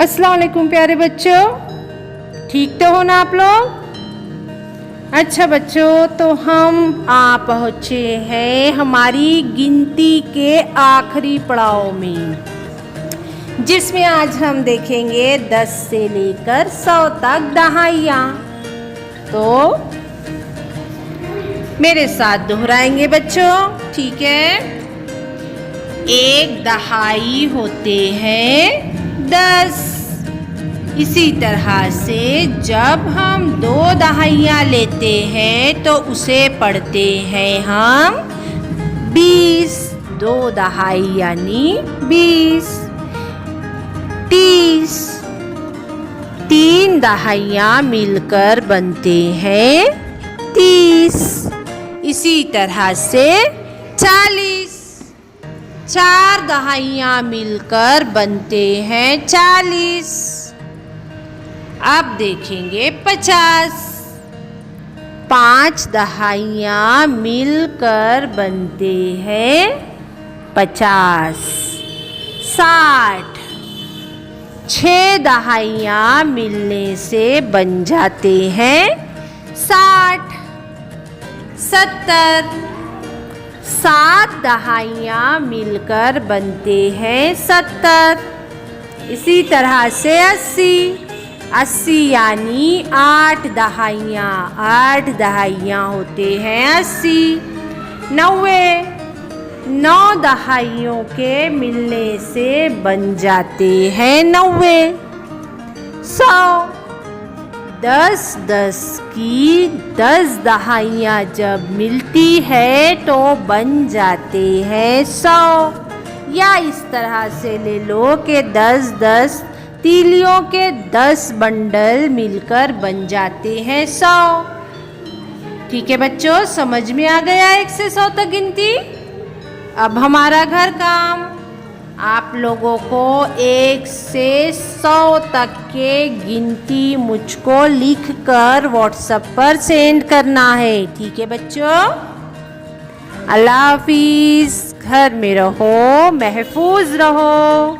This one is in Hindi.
अस्सलाम वालेकुम प्यारे बच्चों, ठीक तो हो ना आप लोग। अच्छा बच्चों, तो हम पहुँचे हैं हमारी गिनती के आखिरी पड़ाव में, जिसमें आज हम देखेंगे 10 से लेकर 100 तक दहाइयाँ। तो मेरे साथ दोहराएंगे बच्चों, ठीक है। एक दहाई होते हैं 10। इसी तरह से जब हम 2 दहाइयाँ लेते हैं तो उसे पढ़ते हैं हम 20। 2 दहाई यानी 20। 30। 3 दहाइयाँ मिलकर बनते हैं 30। इसी तरह से 40। 4 दहाइयाँ मिलकर बनते हैं 40। अब देखेंगे 50। 5 दहाइयाँ मिलकर बनते हैं 50। 60। 6 दहाइयाँ मिलने से बन जाते हैं 60। 70। 7 दहाइयाँ मिलकर बनते हैं 70। इसी तरह से 80। 80 यानी 8 दहाइयाँ। 8 दहाइयाँ होते हैं 80। 90। 9 दहाइयों के मिलने से बन जाते हैं 90। 100। 10 की 10 दहाइयाँ जब मिलती है तो बन जाते हैं 100। या इस तरह से ले लो कि 10 तीलियों के 10 बंडल मिलकर बन जाते हैं 100। ठीक है बच्चों, समझ में आ गया 1 से 100 तक गिनती। अब हमारा घर काम, आप लोगों को 1 से 100 तक के गिनती मुझको लिखकर व्हाट्सएप पर सेंड करना है। ठीक है बच्चों, अल्लाह हाफिज़। घर में रहो, महफूज रहो।